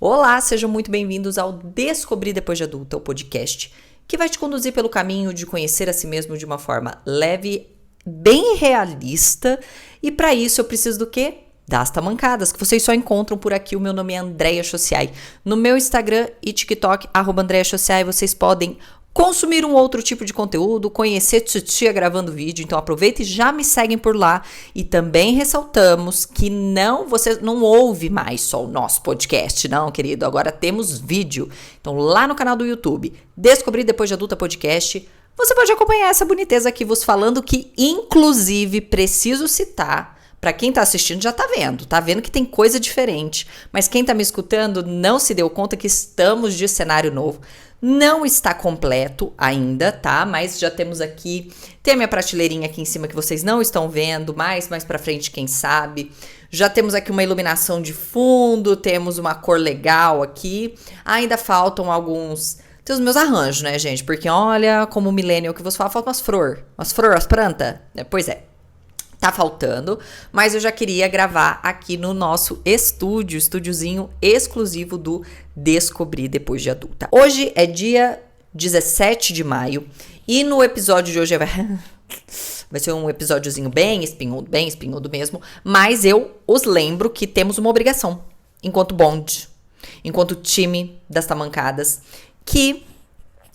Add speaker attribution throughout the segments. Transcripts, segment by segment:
Speaker 1: Olá, sejam muito bem-vindos ao Descobrir Depois de Adulta, o podcast que vai te conduzir pelo caminho de conhecer a si mesmo de uma forma leve, bem realista. E para isso eu preciso do quê? Das tamancadas, que vocês só encontram por aqui. O meu nome é Andréia Chociai. No meu Instagram e TikTok, @AndréaChociai, vocês podem consumir um outro tipo de conteúdo, conhecer titia gravando vídeo, então aproveita e já me seguem por lá. E também ressaltamos que você não ouve mais só o nosso podcast, não, querido, agora temos vídeo. Então lá no canal do YouTube, Descobrir Depois de Adulta Podcast, você pode acompanhar essa boniteza aqui vos falando, que inclusive preciso citar. Pra quem tá assistindo já tá vendo que tem coisa diferente, mas quem tá me escutando não se deu conta que estamos de cenário novo. Não está completo ainda, tá? Mas já temos aqui, tem a minha prateleirinha aqui em cima que vocês não estão vendo, mais pra frente, quem sabe. Já temos aqui uma iluminação de fundo, temos uma cor legal aqui. Ainda faltam alguns... Tem os meus arranjos, né, gente? Porque olha, como o millennial que você fala, faltam umas plantas. Pois é. Tá faltando, mas eu já queria gravar aqui no nosso estúdiozinho exclusivo do Descobrir Depois de Adulta. Hoje é dia 17 de maio e no episódio de hoje vai ser um episódiozinho bem espinhudo mesmo, mas eu os lembro que temos uma obrigação, enquanto bonde, enquanto time das tamancadas, que...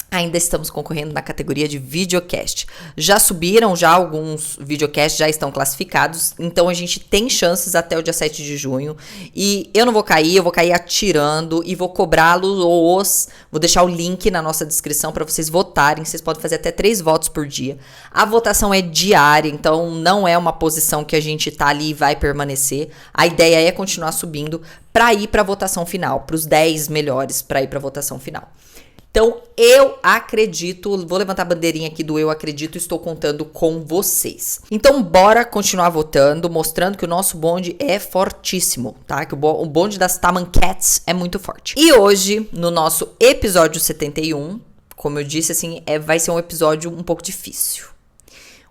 Speaker 1: ainda estamos concorrendo na categoria de videocast. Já subiram, alguns videocasts já estão classificados, então a gente tem chances até o dia 7 de junho. E eu não vou cair, eu vou cair atirando e vou cobrá-los. Vou deixar o link na nossa descrição para vocês votarem. Vocês podem fazer até 3 votos por dia. A votação é diária, então não é uma posição que a gente tá ali e vai permanecer. A ideia é continuar subindo para ir para a votação final, para os 10 melhores para ir para a votação final. Então, eu acredito, vou levantar a bandeirinha aqui do eu acredito, estou contando com vocês. Então, bora continuar votando, mostrando que o nosso bonde é fortíssimo, tá? Que o bonde das Tamancats é muito forte. E hoje, no nosso episódio 71, como eu disse, assim, vai ser um episódio um pouco difícil.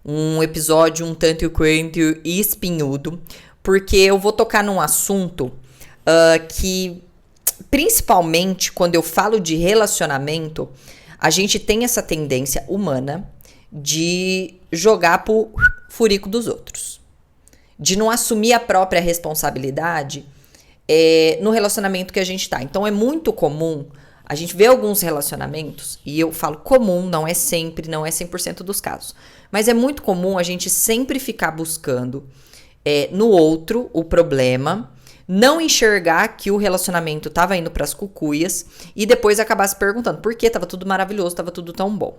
Speaker 1: Um episódio um tanto quanto espinhudo, porque eu vou tocar num assunto que... principalmente quando eu falo de relacionamento, a gente tem essa tendência humana de jogar pro furico dos outros. De não assumir a própria responsabilidade no relacionamento que a gente tá. Então é muito comum a gente ver alguns relacionamentos, e eu falo comum, não é sempre, não é 100% dos casos, mas é muito comum a gente sempre ficar buscando no outro o problema, não enxergar que o relacionamento tava indo pras cucuias e depois acabar se perguntando por que tava tudo maravilhoso, tava tudo tão bom.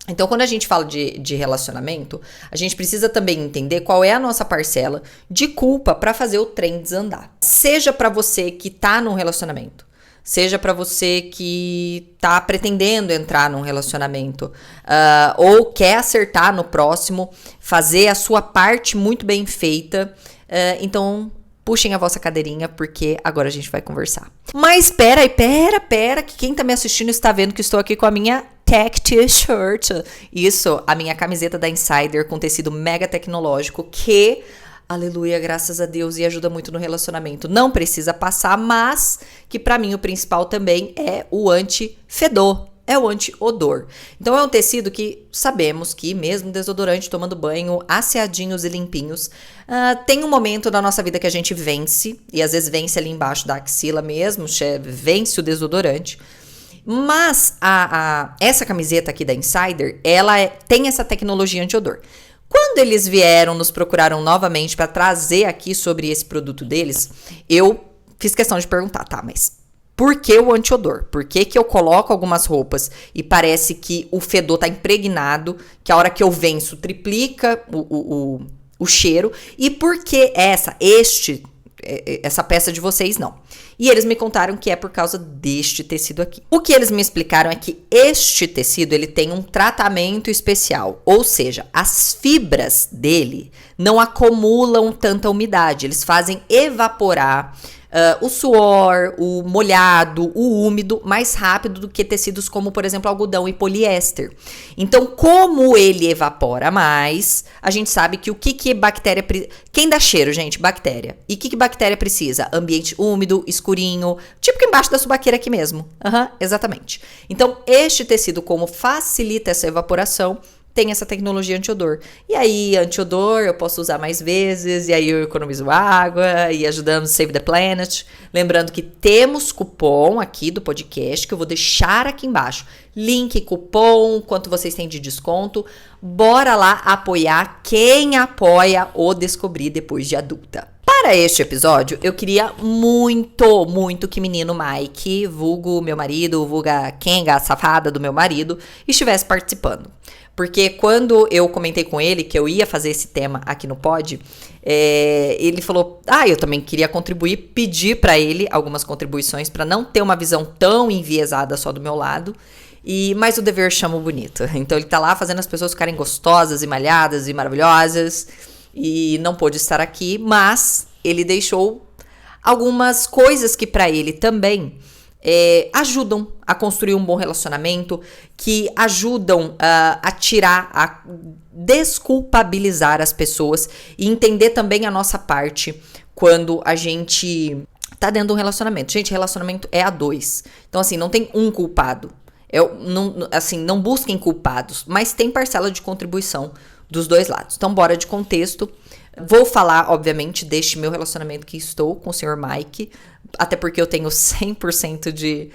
Speaker 1: Então, quando a gente fala de relacionamento, a gente precisa também entender qual é a nossa parcela de culpa para fazer o trem desandar. Seja para você que tá num relacionamento, seja para você que tá pretendendo entrar num relacionamento, ou quer acertar no próximo, fazer a sua parte muito bem feita, então... puxem a vossa cadeirinha, porque agora a gente vai conversar. Mas pera, que quem tá me assistindo está vendo que estou aqui com a minha Tech T-shirt. Isso, a minha camiseta da Insider com tecido mega tecnológico que, aleluia, graças a Deus, e ajuda muito no relacionamento. Não precisa passar, mas que pra mim o principal também é o anti-fedor. É o anti-odor. Então é um tecido que sabemos que mesmo desodorante, tomando banho, asseadinhos e limpinhos, tem um momento da nossa vida que a gente vence, e às vezes vence ali embaixo da axila mesmo, vence o desodorante. Mas essa camiseta aqui da Insider, ela tem essa tecnologia anti-odor. Quando eles vieram, nos procuraram novamente para trazer aqui sobre esse produto deles, eu fiz questão de perguntar, tá, mas... por que o anti-odor? Por que eu coloco algumas roupas e parece que o fedor tá impregnado, que a hora que eu venço triplica o cheiro? E por que essa peça de vocês não? E eles me contaram que é por causa deste tecido aqui. O que eles me explicaram é que este tecido, ele tem um tratamento especial, ou seja, as fibras dele não acumulam tanta umidade, eles fazem evaporar o suor, o molhado, o úmido, mais rápido do que tecidos como, por exemplo, algodão e poliéster. Então, como ele evapora mais, a gente sabe que o que bactéria... Quem dá cheiro, gente? Bactéria. E o que bactéria precisa? Ambiente úmido, escurinho, tipo que embaixo da subaqueira aqui mesmo. Exatamente. Então, este tecido, como facilita essa evaporação, tem essa tecnologia antiodor. E aí, antiodor eu posso usar mais vezes, e aí eu economizo água, e ajudamos Save the Planet. Lembrando que temos cupom aqui do podcast, que eu vou deixar aqui embaixo. Link, cupom, quanto vocês têm de desconto. Bora lá apoiar quem apoia o Descobrir Depois de Adulta. Para este episódio, eu queria muito que menino Mike, vulgo meu marido, vulga Kenga, a safada do meu marido, estivesse participando. Porque quando eu comentei com ele que eu ia fazer esse tema aqui no pod, ele falou, eu também queria contribuir, pedir para ele algumas contribuições para não ter uma visão tão enviesada só do meu lado, mas o dever chama o bonito. Então ele tá lá fazendo as pessoas ficarem gostosas e malhadas e maravilhosas, e não pôde estar aqui, mas ele deixou algumas coisas que para ele também ajudam a construir um bom relacionamento, que ajudam a desculpabilizar as pessoas e entender também a nossa parte quando a gente tá dentro de um relacionamento. Gente, relacionamento é a dois. Então, assim, não tem um culpado. Não busquem culpados, mas tem parcela de contribuição dos dois lados. Então, bora de contexto. Vou falar, obviamente, deste meu relacionamento que estou com o Sr. Mike, até porque eu tenho 100% de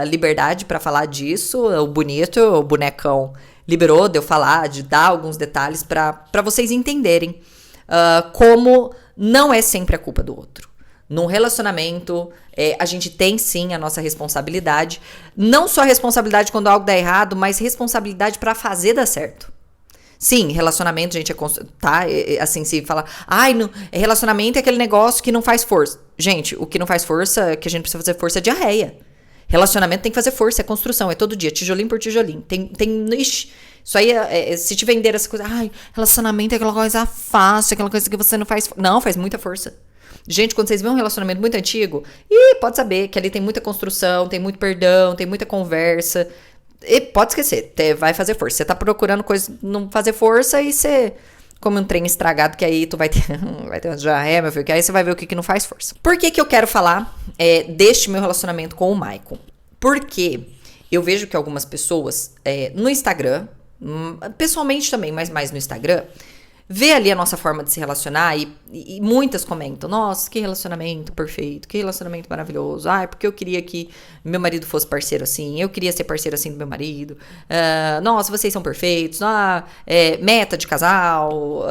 Speaker 1: liberdade para falar disso. O bonito, o bonecão, liberou de eu falar, de dar alguns detalhes para vocês entenderem como não é sempre a culpa do outro. Num relacionamento, a gente tem sim a nossa responsabilidade. Não só a responsabilidade quando algo dá errado, mas responsabilidade para fazer dar certo. Sim, relacionamento, gente, assim, se fala, relacionamento é aquele negócio que não faz força. Gente, o que não faz força, que a gente precisa fazer força é diarreia. Relacionamento tem que fazer força, é construção, é todo dia, tijolinho por tijolinho. Ixi, isso aí, se te vender essa coisa, relacionamento é aquela coisa fácil, aquela coisa que você não faz. Não, faz muita força. Gente, quando vocês veem um relacionamento muito antigo, pode saber que ali tem muita construção, tem muito perdão, tem muita conversa. E pode esquecer, vai fazer força. Você tá procurando coisa não fazer força e você come um trem estragado, que aí tu vai ter uma diarreia, meu filho, que aí você vai ver o que não faz força. Por que eu quero falar deste meu relacionamento com o Michael? Porque eu vejo que algumas pessoas no Instagram, pessoalmente também, mas mais no Instagram, vê ali a nossa forma de se relacionar e muitas comentam, nossa, que relacionamento perfeito, que relacionamento maravilhoso, porque eu queria que meu marido fosse parceiro assim, eu queria ser parceiro assim do meu marido, nossa, vocês são perfeitos, meta de casal,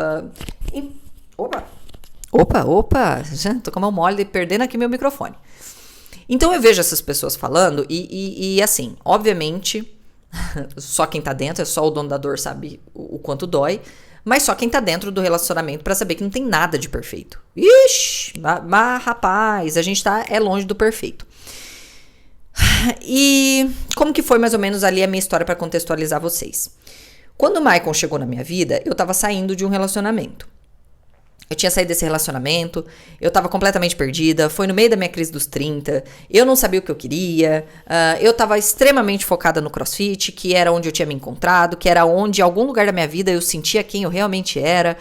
Speaker 1: opa, já tô com a mão mole perdendo aqui meu microfone. Então eu vejo essas pessoas falando e assim, obviamente, só quem tá dentro, é só o dono da dor sabe o quanto dói, mas só quem tá dentro do relacionamento pra saber que não tem nada de perfeito. Ixi, mas rapaz, a gente é longe do perfeito. E como que foi mais ou menos ali a minha história pra contextualizar vocês? Quando o Michael chegou na minha vida, eu tava saindo de um relacionamento. Eu tinha saído desse relacionamento, eu tava completamente perdida, foi no meio da minha crise dos 30, eu não sabia o que eu queria, eu tava extremamente focada no CrossFit, que era onde eu tinha me encontrado, que era onde, em algum lugar da minha vida, eu sentia quem eu realmente era,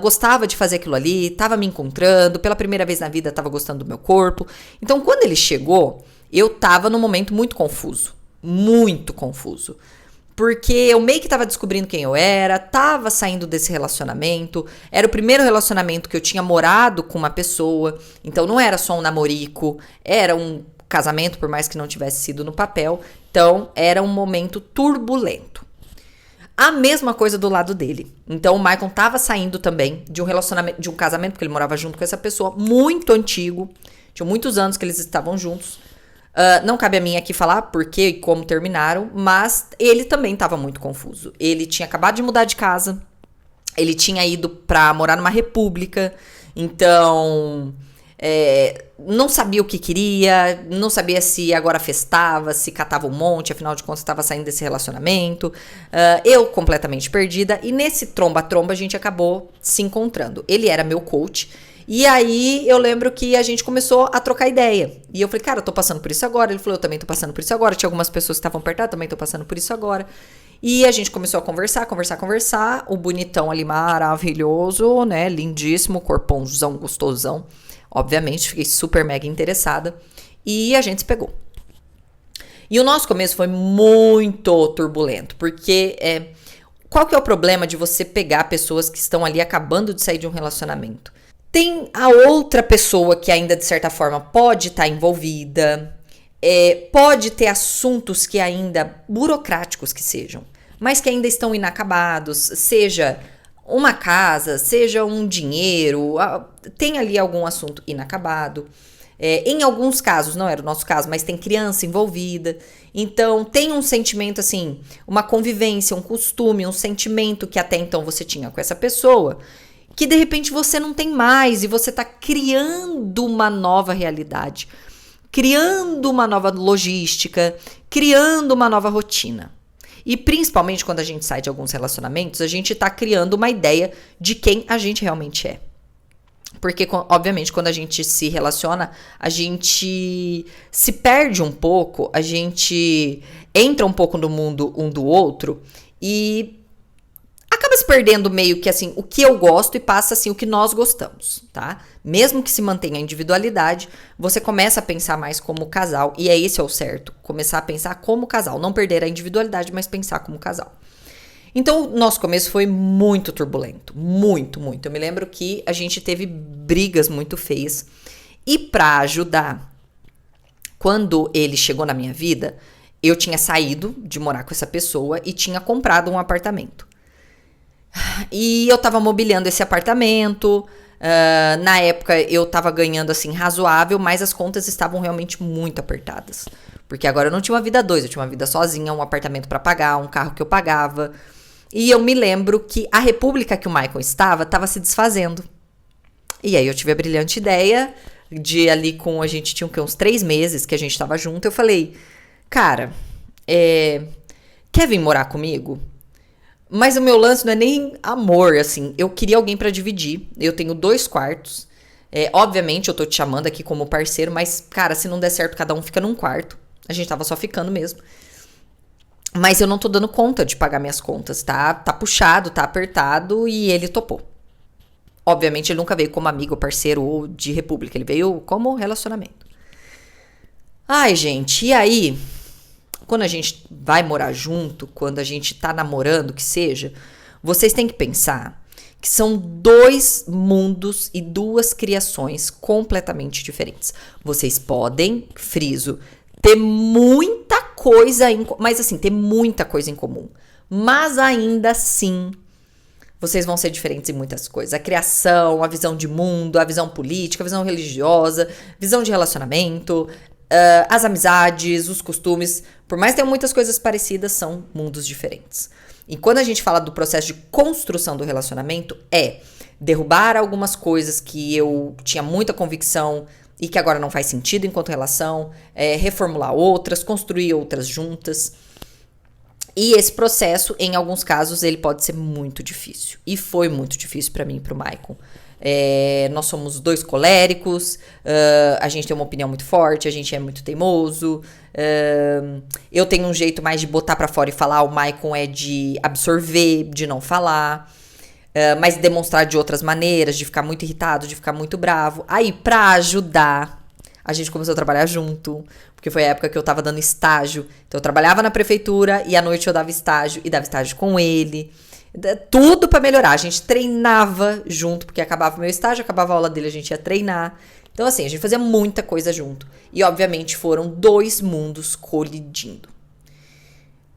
Speaker 1: gostava de fazer aquilo ali, tava me encontrando, pela primeira vez na vida tava gostando do meu corpo. Então, quando ele chegou, eu tava num momento muito confuso, porque eu meio que tava descobrindo quem eu era, tava saindo desse relacionamento, era o primeiro relacionamento que eu tinha morado com uma pessoa, então não era só um namorico, era um casamento, por mais que não tivesse sido no papel, então era um momento turbulento. A mesma coisa do lado dele. Então o Michael tava saindo também de um relacionamento, de um casamento, porque ele morava junto com essa pessoa, muito antigo, tinha muitos anos que eles estavam juntos. Não cabe a mim aqui falar por que e como terminaram, mas ele também estava muito confuso. Ele tinha acabado de mudar de casa, ele tinha ido pra morar numa república, então não sabia o que queria, não sabia se agora festava, se catava um monte, afinal de contas estava saindo desse relacionamento. Eu completamente perdida, e nesse tromba-tromba a gente acabou se encontrando. Ele era meu coach, E aí eu lembro que a gente começou a trocar ideia. E eu falei, cara, eu tô passando por isso agora. Ele falou, eu também tô passando por isso agora. Tinha algumas pessoas que estavam perto, também tô passando por isso agora. E a gente começou a conversar. O bonitão ali maravilhoso, né? Lindíssimo, corpãozão, gostosão. Obviamente, fiquei super mega interessada. E a gente se pegou. E o nosso começo foi muito turbulento, porque qual que é o problema de você pegar pessoas que estão ali acabando de sair de um relacionamento? Tem a outra pessoa que ainda, de certa forma, pode estar envolvida, pode ter assuntos que ainda, burocráticos que sejam, mas que ainda estão inacabados, seja uma casa, seja um dinheiro, tem ali algum assunto inacabado. Em alguns casos, não era o nosso caso, mas tem criança envolvida. Então, tem um sentimento assim, uma convivência, um costume, um sentimento que até então você tinha com essa pessoa, que de repente você não tem mais e você tá criando uma nova realidade, criando uma nova logística, criando uma nova rotina. E principalmente quando a gente sai de alguns relacionamentos, a gente tá criando uma ideia de quem a gente realmente é. Porque, obviamente, quando a gente se relaciona, a gente se perde um pouco, a gente entra um pouco no mundo um do outro e acaba se perdendo meio que, assim, o que eu gosto e passa, assim, o que nós gostamos, tá? Mesmo que se mantenha a individualidade, você começa a pensar mais como casal, e esse é o certo, começar a pensar como casal, não perder a individualidade, mas pensar como casal. Então, o nosso começo foi muito turbulento, muito, muito. Eu me lembro que a gente teve brigas muito feias. E pra ajudar, quando ele chegou na minha vida, eu tinha saído de morar com essa pessoa e tinha comprado um apartamento. E eu tava mobiliando esse apartamento. Na época, eu tava ganhando, assim, razoável, mas as contas estavam realmente muito apertadas. Porque agora eu não tinha uma vida a dois, eu tinha uma vida sozinha, um apartamento pra pagar, um carro que eu pagava. E eu me lembro que a república que o Michael estava se desfazendo. E aí eu tive a brilhante ideia de ali com... A gente tinha uns 3 meses que a gente estava junto. Eu falei, cara, quer vir morar comigo? Mas o meu lance não é nem amor, assim. Eu queria alguém para dividir. Eu tenho 2 quartos. Obviamente eu tô te chamando aqui como parceiro, mas, cara, se não der certo, cada um fica num quarto. A gente tava só ficando mesmo. Mas eu não tô dando conta de pagar minhas contas, tá? Tá puxado, tá apertado e ele topou. Obviamente ele nunca veio como amigo, parceiro ou de república, ele veio como relacionamento. Ai, gente, e aí, quando a gente vai morar junto, quando a gente tá namorando, que seja, vocês têm que pensar que são 2 mundos e 2 criações completamente diferentes. Vocês podem, friso, ter muita coisa, mas assim, ter muita coisa em comum. Mas ainda assim, vocês vão ser diferentes em muitas coisas. A criação, a visão de mundo, a visão política, a visão religiosa, visão de relacionamento, as amizades, os costumes. Por mais que tenham muitas coisas parecidas, são mundos diferentes. E quando a gente fala do processo de construção do relacionamento, derrubar algumas coisas que eu tinha muita convicção e que agora não faz sentido enquanto relação, reformular outras, construir outras juntas. E esse processo, em alguns casos, ele pode ser muito difícil. E foi muito difícil para mim e pro Michael. Nós somos 2 coléricos, a gente tem uma opinião muito forte, a gente é muito teimoso. Eu tenho um jeito mais de botar pra fora e falar, o Michael é de absorver, de não falar. Mas demonstrar de outras maneiras, de ficar muito irritado, de ficar muito bravo. Aí, pra ajudar, a gente começou a trabalhar junto, porque foi a época que eu tava dando estágio. Então, eu trabalhava na prefeitura e à noite eu dava estágio, e dava estágio com ele. Tudo pra melhorar. A gente treinava junto, porque acabava o meu estágio, acabava a aula dele, a gente ia treinar. Então, assim, a gente fazia muita coisa junto. E, obviamente, foram 2 mundos colidindo.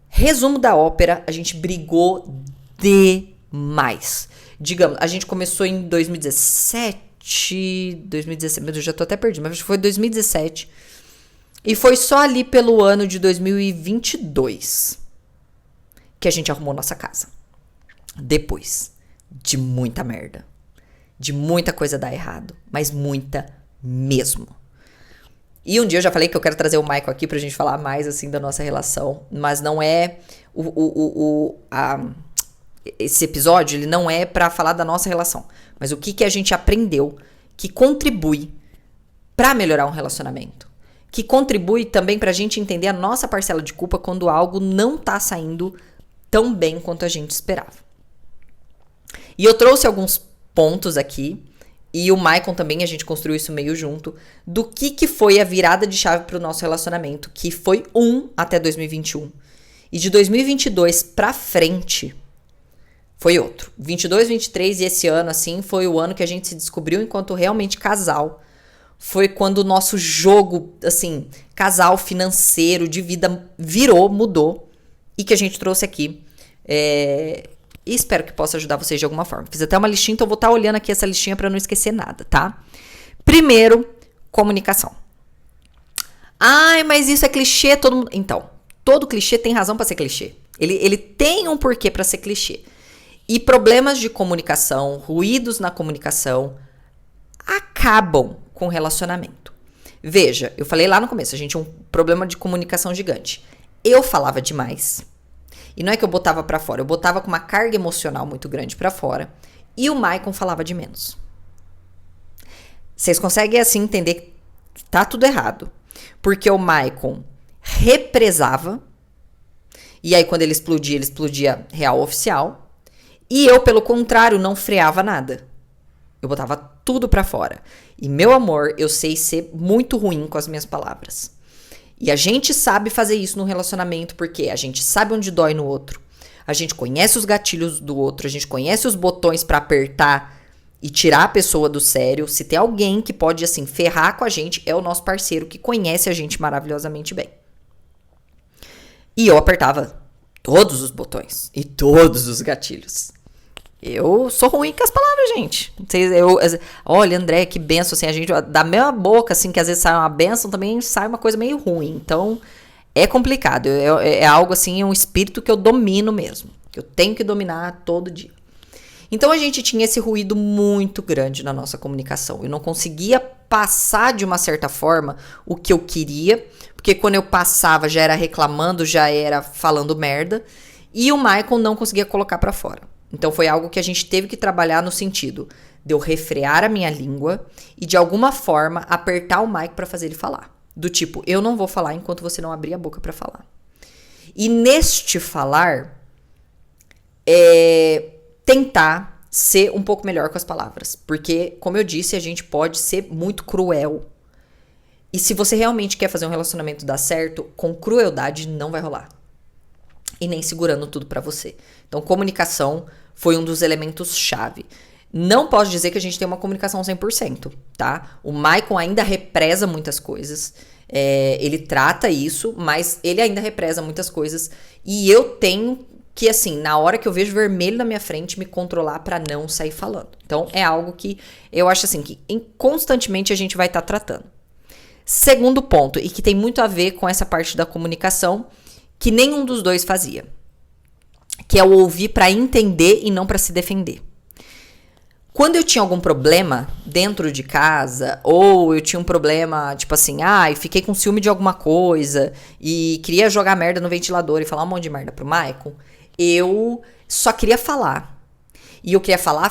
Speaker 1: Resumo da ópera, a gente brigou demais. Digamos, a gente começou em 2017, meu Deus, eu já tô até perdido, mas foi 2017. E foi só ali pelo ano de 2022 que a gente arrumou nossa casa. Depois de muita merda, de muita coisa dar errado, mas muita mesmo. E um dia eu já falei que eu quero trazer o Michael aqui pra gente falar mais, assim, da nossa relação, mas não é esse episódio, ele não é pra falar da nossa relação, mas o que a gente aprendeu que contribui para melhorar um relacionamento, que contribui também para a gente entender a nossa parcela de culpa quando algo não tá saindo tão bem quanto a gente esperava. E eu trouxe alguns pontos aqui, e o Maicon também, a gente construiu isso meio junto, do que foi a virada de chave para o nosso relacionamento, que foi até 2021. E de 2022 para frente, foi outro. 22, 23 e esse ano, assim, foi o ano que a gente se descobriu enquanto realmente casal. Foi quando o nosso jogo, assim, casal financeiro, de vida, mudou. E que a gente trouxe aqui. E espero que possa ajudar vocês de alguma forma. Fiz até uma listinha, então eu vou estar olhando aqui essa listinha para não esquecer nada, tá? Primeiro, comunicação. Ai, mas isso é clichê, todo mundo... Então, todo clichê tem razão para ser clichê. Ele tem um porquê para ser clichê. E problemas de comunicação, ruídos na comunicação, acabam com o relacionamento. Veja, eu falei lá no começo, a gente tinha um problema de comunicação gigante. Eu falava demais. E não é que eu botava pra fora, eu botava com uma carga emocional muito grande pra fora. E o Maicon falava de menos. Vocês conseguem assim entender que tá tudo errado. Porque o Maicon represava. E aí quando ele explodia real oficial. E eu, pelo contrário, não freava nada. Eu botava tudo pra fora. E, meu amor, eu sei ser muito ruim com as minhas palavras. E a gente sabe fazer isso no relacionamento porque a gente sabe onde dói no outro. A gente conhece os gatilhos do outro. A gente conhece os botões pra apertar e tirar a pessoa do sério. Se tem alguém que pode, assim, ferrar com a gente, é o nosso parceiro que conhece a gente maravilhosamente bem. E eu apertava todos os botões e todos os gatilhos. Eu sou ruim com as palavras, gente. Olha, André, que benção, assim, a gente, da mesma boca, assim, que às vezes sai uma benção, também sai uma coisa meio ruim. Então, é complicado. É algo, assim, é um espírito que eu domino mesmo. Que eu tenho que dominar todo dia. Então, a gente tinha esse ruído muito grande na nossa comunicação. Eu não conseguia passar, de uma certa forma, o que eu queria. Porque quando eu passava, já era reclamando, já era falando merda. E o Maicon não conseguia colocar pra fora. Então, foi algo que a gente teve que trabalhar no sentido de eu refrear a minha língua e, de alguma forma, apertar o Maicon pra fazer ele falar. Do tipo, eu não vou falar enquanto você não abrir a boca pra falar. E neste falar, tentar ser um pouco melhor com as palavras. Porque, como eu disse, a gente pode ser muito cruel. E se você realmente quer fazer um relacionamento dar certo, com crueldade não vai rolar. E nem segurando tudo pra você. Então, comunicação foi um dos elementos-chave. Não posso dizer que a gente tem uma comunicação 100%, tá? O Maicon ainda represa muitas coisas. Ele trata isso, mas ele ainda represa muitas coisas. E eu tenho que, assim, na hora que eu vejo vermelho na minha frente, me controlar pra não sair falando. Então, é algo que eu acho, assim, que constantemente a gente vai estar tratando. Segundo ponto, e que tem muito a ver com essa parte da comunicação, que nenhum dos dois fazia. Que é o ouvir para entender e não para se defender. Quando eu tinha algum problema dentro de casa, ou eu tinha um problema, tipo assim, eu fiquei com ciúme de alguma coisa e queria jogar merda no ventilador e falar um monte de merda pro Maicon, eu só queria falar. E eu queria falar.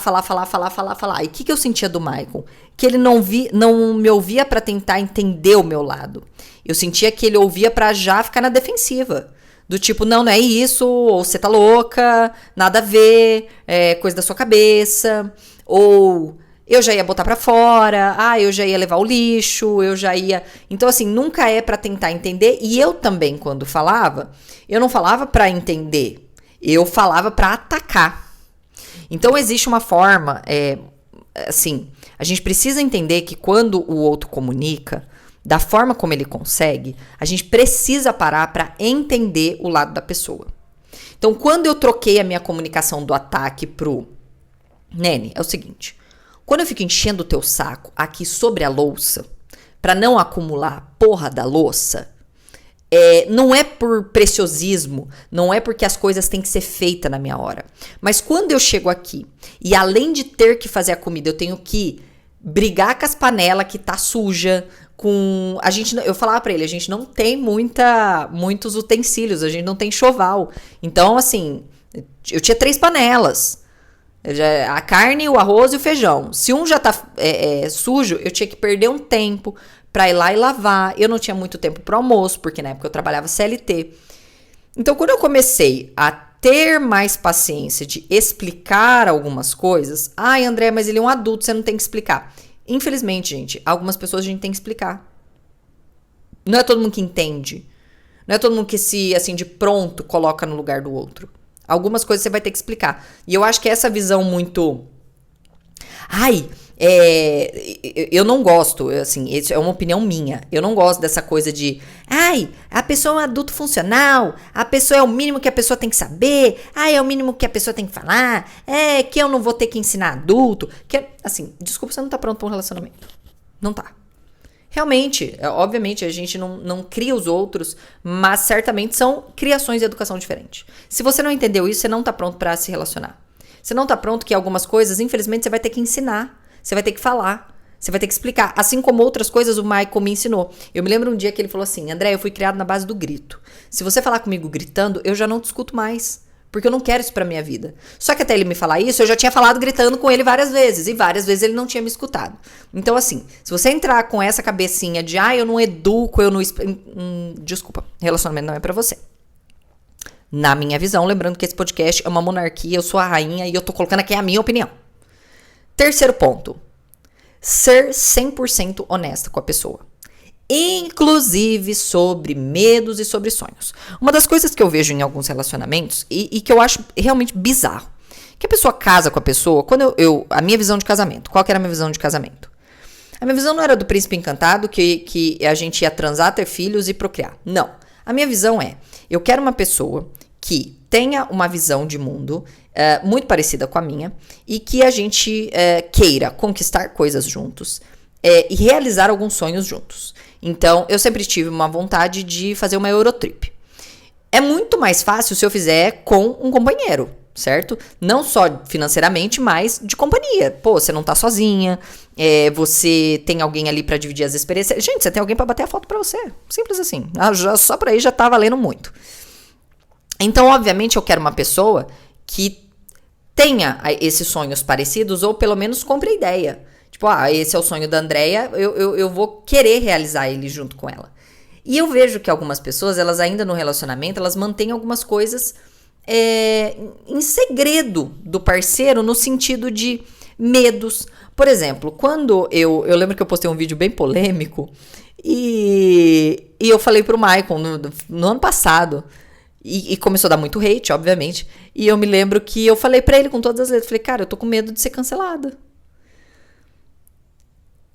Speaker 1: E o que eu sentia do Maicon? Que ele não me ouvia pra tentar entender o meu lado. Eu sentia que ele ouvia pra já ficar na defensiva. Do tipo, não é isso, ou você tá louca, nada a ver, é coisa da sua cabeça. Ou eu já ia botar pra fora, eu já ia levar o lixo, eu já ia... Então, assim, nunca é pra tentar entender. E eu também, quando falava, eu não falava pra entender. Eu falava pra atacar. Então, existe uma forma, assim, a gente precisa entender que quando o outro comunica, da forma como ele consegue, a gente precisa parar para entender o lado da pessoa. Então, quando eu troquei a minha comunicação do ataque pro Nene, é o seguinte, quando eu fico enchendo o teu saco aqui sobre a louça, para não acumular a porra da louça, não é por preciosismo, não é porque as coisas têm que ser feitas na minha hora. Mas quando eu chego aqui e além de ter que fazer a comida, eu tenho que brigar com as panelas que tá suja, eu falava pra ele, a gente não tem muitos utensílios, a gente não tem enxoval. Então, assim, eu tinha 3 panelas. A carne, o arroz e o feijão. Se um já tá sujo, eu tinha que perder um tempo pra ir lá e lavar. Eu não tinha muito tempo pro almoço, porque na época eu trabalhava CLT. Então, quando eu comecei a ter mais paciência de explicar algumas coisas, ai, André, mas ele é um adulto, você não tem que explicar. Infelizmente, gente, algumas pessoas a gente tem que explicar. Não é todo mundo que entende. Não é todo mundo que se, assim, de pronto, coloca no lugar do outro. Algumas coisas você vai ter que explicar. E eu acho que essa visão muito... eu não gosto, assim, isso é uma opinião minha. Eu não gosto dessa coisa de... a pessoa é um adulto funcional. A pessoa é o mínimo que a pessoa tem que saber. É o mínimo que a pessoa tem que falar. Que eu não vou ter que ensinar adulto. Assim, desculpa, você não tá pronto para um relacionamento. Não tá. Realmente, obviamente, a gente não cria os outros, mas certamente são criações de educação diferentes. Se você não entendeu isso, você não tá pronto para se relacionar. Você não tá pronto que algumas coisas, infelizmente, você vai ter que ensinar. Você vai ter que falar. Você vai ter que explicar. Assim como outras coisas o Michael me ensinou. Eu me lembro um dia que ele falou assim, André, eu fui criado na base do grito. Se você falar comigo gritando, eu já não te escuto mais. Porque eu não quero isso pra minha vida. Só que até ele me falar isso, eu já tinha falado gritando com ele várias vezes. E várias vezes ele não tinha me escutado. Então, assim, se você entrar com essa cabecinha de, eu não educo, eu não... desculpa, relacionamento não é pra você. Na minha visão, lembrando que esse podcast é uma monarquia, eu sou a rainha e eu tô colocando aqui a minha opinião. Terceiro ponto. Ser 100% honesta com a pessoa. Inclusive sobre medos e sobre sonhos. Uma das coisas que eu vejo em alguns relacionamentos e que eu acho realmente bizarro, que a pessoa casa com a pessoa, quando a minha visão de casamento, qual que era a minha visão de casamento? A minha visão não era do príncipe encantado, que a gente ia transar, ter filhos e procriar. Não. A minha visão eu quero uma pessoa que tenha uma visão de mundo muito parecida com a minha e que a gente queira conquistar coisas juntos e realizar alguns sonhos juntos. Então, eu sempre tive uma vontade de fazer uma Eurotrip. É muito mais fácil se eu fizer com um companheiro, certo? Não só financeiramente, mas de companhia. Pô, você não tá sozinha, você tem alguém ali pra dividir as experiências. Gente, você tem alguém pra bater a foto pra você. Simples assim. Só por aí já tá valendo muito. Então, obviamente, eu quero uma pessoa que tenha esses sonhos parecidos ou pelo menos compre a ideia. Tipo, esse é o sonho da Andrea, eu vou querer realizar ele junto com ela. E eu vejo que algumas pessoas, elas ainda no relacionamento, elas mantêm algumas coisas em segredo do parceiro, no sentido de medos. Por exemplo, quando eu lembro que eu postei um vídeo bem polêmico e eu falei pro Michael no ano passado, e começou a dar muito hate, obviamente, e eu me lembro que eu falei pra ele com todas as letras, falei, cara, eu tô com medo de ser cancelada.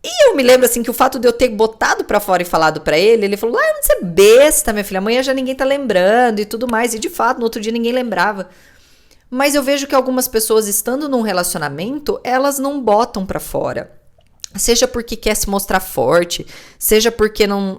Speaker 1: E eu me lembro, assim, que o fato de eu ter botado pra fora e falado pra ele, ele falou, não ser besta, minha filha, amanhã já ninguém tá lembrando e tudo mais. E, de fato, no outro dia ninguém lembrava. Mas eu vejo que algumas pessoas, estando num relacionamento, elas não botam pra fora. Seja porque quer se mostrar forte, seja porque não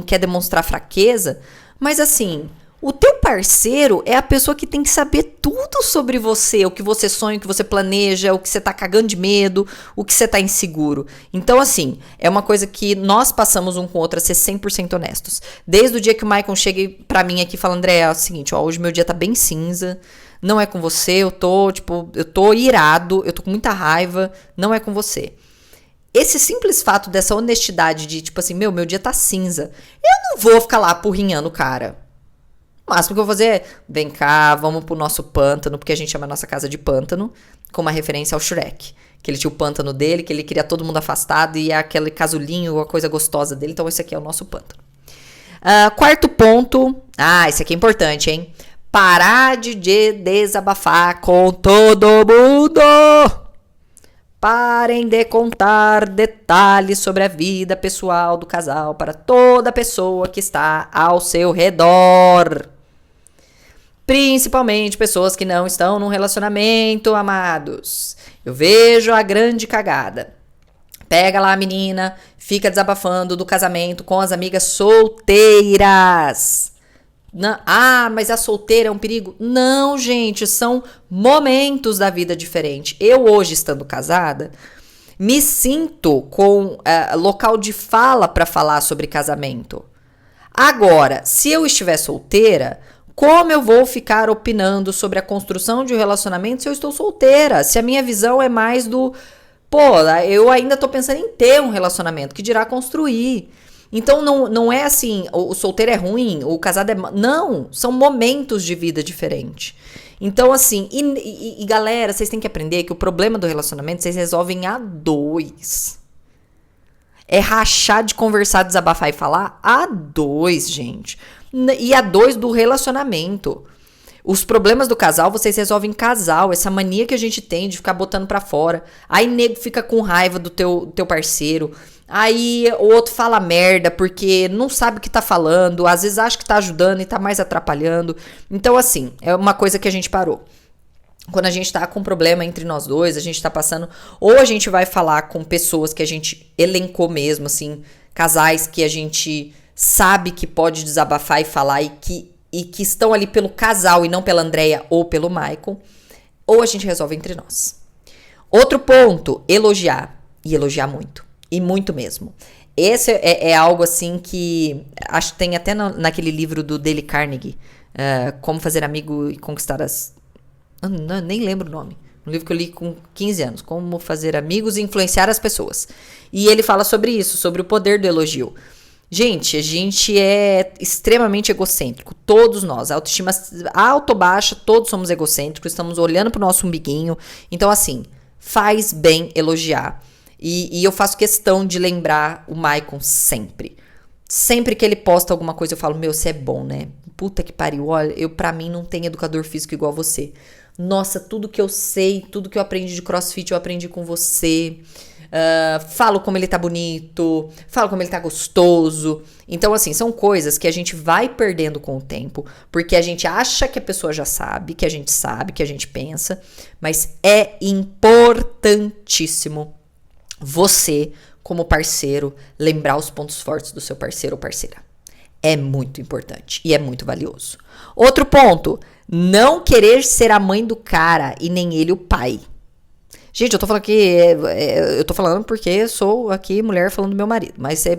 Speaker 1: quer demonstrar fraqueza. Mas, assim... O teu parceiro é a pessoa que tem que saber tudo sobre você, o que você sonha, o que você planeja, o que você tá cagando de medo, o que você tá inseguro. Então, assim, é uma coisa que nós passamos um com o outro a ser 100% honestos. Desde o dia que o Michael chega pra mim aqui e fala, André, é o seguinte, hoje meu dia tá bem cinza, não é com você, eu tô irado, eu tô com muita raiva, não é com você. Esse simples fato dessa honestidade de, tipo assim, meu dia tá cinza, eu não vou ficar lá apurrinhando o cara. O máximo que eu vou fazer é, vem cá, vamos pro nosso pântano, porque a gente chama a nossa casa de pântano, com uma referência ao Shrek. Que ele tinha o pântano dele, que ele queria todo mundo afastado, e é aquele casulinho, a coisa gostosa dele, então esse aqui é o nosso pântano. Quarto ponto, esse aqui é importante, hein? Parar de desabafar com todo mundo! Parem de contar detalhes sobre a vida pessoal do casal para toda pessoa que está ao seu redor. Principalmente pessoas que não estão num relacionamento, amados. Eu vejo a grande cagada. Pega lá a menina, fica desabafando do casamento com as amigas solteiras. Não, mas a solteira é um perigo? Não, gente, são momentos da vida diferente. Eu hoje, estando casada, me sinto com local de fala para falar sobre casamento. Agora, se eu estiver solteira, Como eu vou ficar opinando sobre a construção de um relacionamento se eu estou solteira? Se a minha visão é mais do, pô, eu ainda tô pensando em ter um relacionamento, que dirá construir. Então não é assim, o solteiro é ruim, o casado é... Não, são momentos de vida diferentes. Então assim, e galera, vocês têm que aprender que o problema do relacionamento vocês resolvem a dois. É rachar de conversar, desabafar e falar a dois, gente. E a dois do relacionamento. Os problemas do casal, vocês resolvem em casal. Essa mania que a gente tem de ficar botando pra fora. Aí nego fica com raiva do teu parceiro. Aí o outro fala merda porque não sabe o que tá falando. Às vezes acha que tá ajudando e tá mais atrapalhando. Então assim, é uma coisa que a gente parou. Quando a gente tá com um problema entre nós dois, a gente tá passando... Ou a gente vai falar com pessoas que a gente elencou mesmo, assim. Casais que a gente sabe que pode desabafar e falar e que estão ali pelo casal e não pela Andrea ou pelo Michael. Ou a gente resolve entre nós. Outro ponto, elogiar. E elogiar muito. E muito mesmo. Esse é algo assim que... Acho que tem até naquele livro do Dale Carnegie. Como fazer amigo e conquistar as... nem lembro o nome. Um livro que eu li com 15 anos. Como fazer amigos e influenciar as pessoas. E ele fala sobre isso. Sobre o poder do elogio. Gente, a gente é extremamente egocêntrico. Todos nós. A autoestima alta ou baixa, todos somos egocêntricos. Estamos olhando pro nosso umbiguinho. Então, assim, faz bem elogiar. E eu faço questão de lembrar o Maicon sempre. Sempre que ele posta alguma coisa, eu falo, meu, você é bom, né? Puta que pariu. Olha, pra mim não tem educador físico igual você. Nossa, tudo que eu sei, tudo que eu aprendi de CrossFit, eu aprendi com você. Falo como ele tá bonito, falo como ele tá gostoso. Então, assim, são coisas que a gente vai perdendo com o tempo, porque a gente acha que a pessoa já sabe, que a gente pensa, mas é importantíssimo você, como parceiro, lembrar os pontos fortes do seu parceiro ou parceira. É muito importante e é muito valioso. Outro ponto, não querer ser a mãe do cara e nem ele o pai. Gente, eu tô falando aqui, eu tô falando porque sou aqui mulher falando do meu marido. Mas se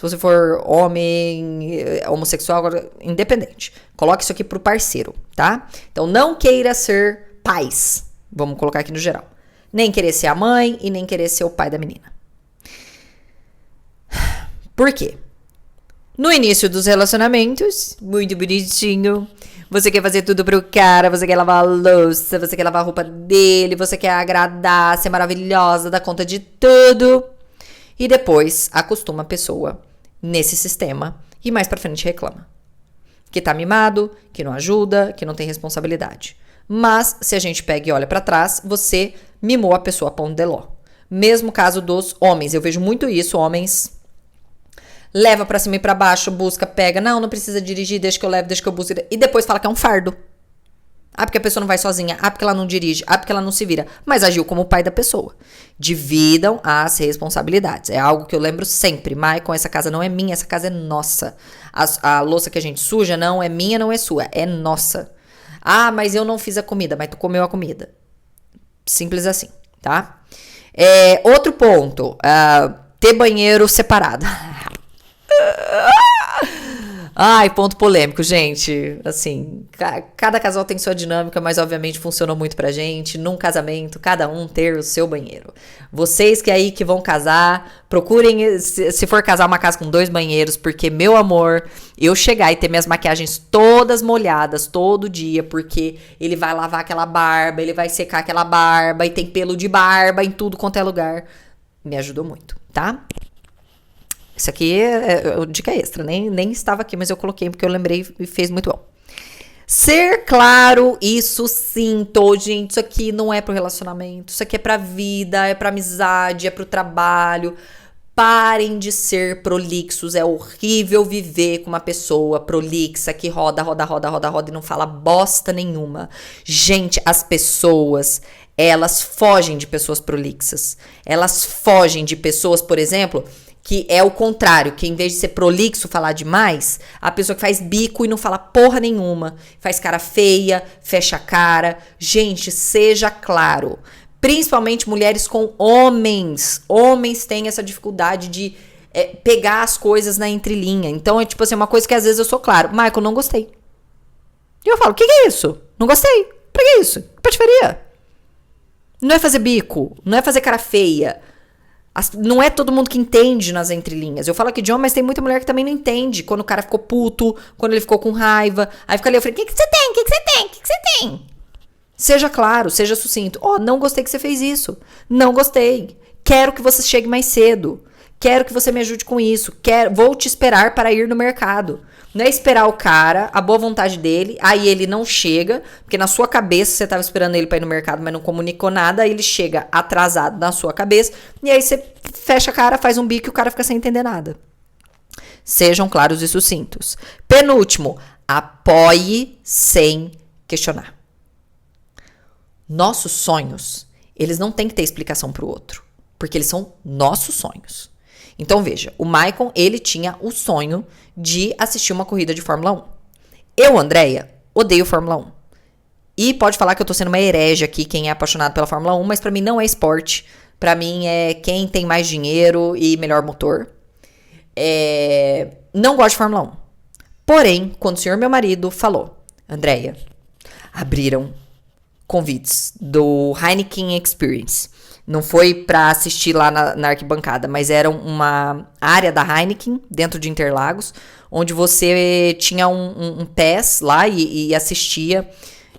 Speaker 1: você for homem, homossexual, agora, independente. Coloque isso aqui pro parceiro, tá? Então, não queira ser pais. Vamos colocar aqui no geral. Nem querer ser a mãe e nem querer ser o pai da menina. Por quê? No início dos relacionamentos, muito bonitinho... Você quer fazer tudo pro cara, você quer lavar a louça, você quer lavar a roupa dele, você quer agradar, ser maravilhosa, dar conta de tudo. E depois acostuma a pessoa nesse sistema e mais pra frente reclama. Que tá mimado, que não ajuda, que não tem responsabilidade. Mas se a gente pega e olha pra trás, você mimou a pessoa a ponto de ló. Mesmo caso dos homens, eu vejo muito isso, homens... Leva pra cima e pra baixo, busca, pega. Não precisa dirigir, deixa que eu levo, deixa que eu busque. E depois fala que é um fardo. Ah, porque a pessoa não vai sozinha. Ah, porque ela não dirige. Ah, porque ela não se vira. Mas agiu como o pai da pessoa. Dividam as responsabilidades. É algo que eu lembro sempre. Maicon, essa casa não é minha, essa casa é nossa. A louça que a gente suja não é minha, não é sua. É nossa. Ah, mas eu não fiz a comida. Mas tu comeu a comida. Simples assim, tá? Outro ponto. Ter banheiro separado. Ai, ponto polêmico, gente. Assim, cada casal tem sua dinâmica, mas obviamente funcionou muito pra gente. Num casamento, cada um ter o seu banheiro. Vocês que vão casar, procurem, se for casar, uma casa com 2 banheiros, porque, meu amor, eu chegar e ter minhas maquiagens todas molhadas todo dia, porque ele vai lavar aquela barba, ele vai secar aquela barba, e tem pelo de barba em tudo quanto é lugar, me ajudou muito, tá? Isso aqui é dica extra, nem estava aqui, mas eu coloquei porque eu lembrei e fez muito bom. Ser claro e sucinto, gente, isso aqui não é pro relacionamento, isso aqui é pra vida, é pra amizade, é pro trabalho. Parem de ser prolixos, é horrível viver com uma pessoa prolixa que roda e não fala bosta nenhuma. Gente, as pessoas... elas fogem de pessoas prolixas. Elas fogem de pessoas, por exemplo... que é o contrário, que em vez de ser prolixo, falar demais, a pessoa que faz bico e não fala porra nenhuma, faz cara feia, fecha a cara. Gente, seja claro. Principalmente mulheres com homens. Homens têm essa dificuldade de pegar as coisas na entrelinha. Então, é tipo assim, uma coisa que às vezes eu sou claro. Michael, não gostei. E eu falo, o que é isso? Não gostei. Pra que isso? Que patifaria? Não é fazer bico, não é fazer cara feia. Não é todo mundo que entende nas entrelinhas. Eu falo aqui de homem, mas tem muita mulher que também não entende. Quando o cara ficou puto, quando ele ficou com raiva. Aí fica ali, eu falei, o que você tem? O que você tem? O que você tem? Seja claro, seja sucinto. Não gostei que você fez isso. Não gostei. Quero que você chegue mais cedo. Quero que você me ajude com isso. Vou te esperar para ir no mercado. Não é esperar o cara, a boa vontade dele, aí ele não chega, porque na sua cabeça você estava esperando ele para ir no mercado, mas não comunicou nada, aí ele chega atrasado na sua cabeça, e aí você fecha a cara, faz um bico e o cara fica sem entender nada. Sejam claros e sucintos. Penúltimo, apoie sem questionar. Nossos sonhos, eles não têm que ter explicação para o outro, porque eles são nossos sonhos. Então, veja, o Maicon, ele tinha o sonho de assistir uma corrida de Fórmula 1. Eu, Andréia, odeio Fórmula 1. E pode falar que eu tô sendo uma herege aqui, quem é apaixonado pela Fórmula 1, mas pra mim não é esporte. Pra mim é quem tem mais dinheiro e melhor motor. Não gosto de Fórmula 1. Porém, quando o senhor meu marido falou, Andréia, abriram convites do Heineken Experience. Não foi pra assistir lá na arquibancada, mas era uma área da Heineken, dentro de Interlagos, onde você tinha um pass lá e assistia.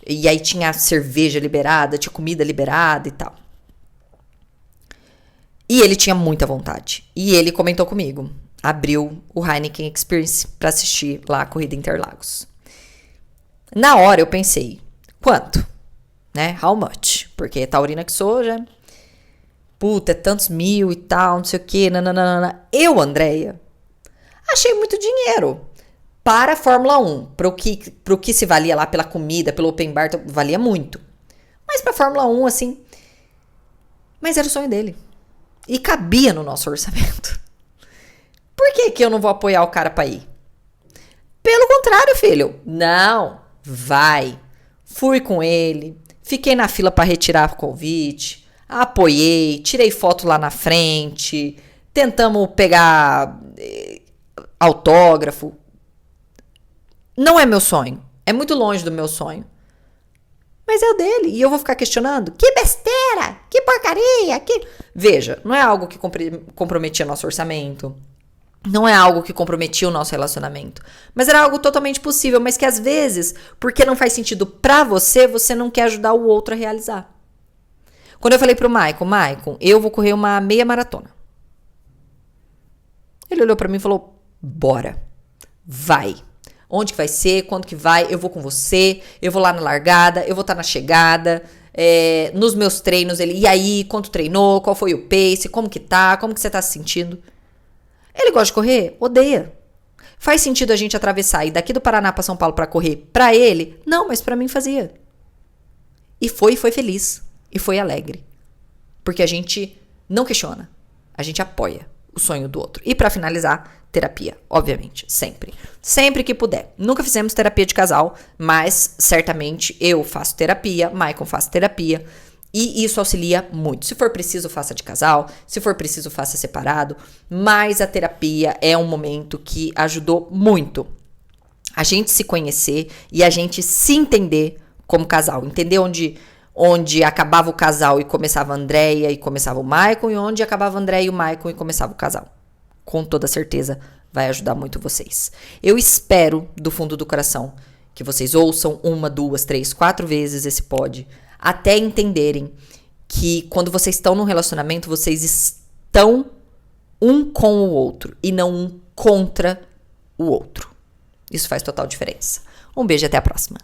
Speaker 1: E aí tinha cerveja liberada, tinha comida liberada e tal. E ele tinha muita vontade. E ele comentou comigo. Abriu o Heineken Experience pra assistir lá a corrida Interlagos. Na hora eu pensei, quanto? Né? How much? Porque taurina que sou, já... Puta, é tantos mil e tal, não sei o quê, nananana. Eu, Andréia, achei muito dinheiro. Para a Fórmula 1, pro que se valia lá pela comida, pelo open bar, valia muito. Mas pra Fórmula 1, assim... Mas era o sonho dele. E cabia no nosso orçamento. Por que eu não vou apoiar o cara pra ir? Pelo contrário, filho. Não, vai. Fui com ele, fiquei na fila pra retirar o convite... Apoiei, tirei foto lá na frente, tentamos pegar autógrafo. Não é meu sonho, é muito longe do meu sonho. Mas é o dele, e eu vou ficar questionando? Que besteira, que porcaria, que... Veja, não é algo que comprometia nosso orçamento, não é algo que comprometia o nosso relacionamento, mas era algo totalmente possível, mas que às vezes, porque não faz sentido pra você, você não quer ajudar o outro a realizar. Quando eu falei pro Maicon, eu vou correr uma meia maratona. Ele olhou pra mim e falou, bora, vai. Onde que vai ser, quando que vai, eu vou com você, eu vou lá na largada, eu vou estar na chegada, nos meus treinos, ele, e aí, quanto treinou, qual foi o pace, como que você tá se sentindo? Ele gosta de correr? Odeia. Faz sentido a gente atravessar e daqui do Paraná pra São Paulo pra correr pra ele? Não, mas pra mim fazia. E foi feliz. E foi alegre. Porque a gente não questiona. A gente apoia o sonho do outro. E pra finalizar, terapia. Obviamente. Sempre. Sempre que puder. Nunca fizemos terapia de casal. Mas, certamente, eu faço terapia. Maicon faz terapia. E isso auxilia muito. Se for preciso, faça de casal. Se for preciso, faça separado. Mas a terapia é um momento que ajudou muito. A gente se conhecer e a gente se entender como casal. Entender onde acabava o casal e começava a Andréia e começava o Maicon, e onde acabava a Andréia e o Maicon e começava o casal. Com toda certeza vai ajudar muito vocês. Eu espero, do fundo do coração, que vocês ouçam 1, 2, 3, 4 vezes esse pod, até entenderem que quando vocês estão num relacionamento, vocês estão um com o outro e não um contra o outro. Isso faz total diferença. Um beijo e até a próxima.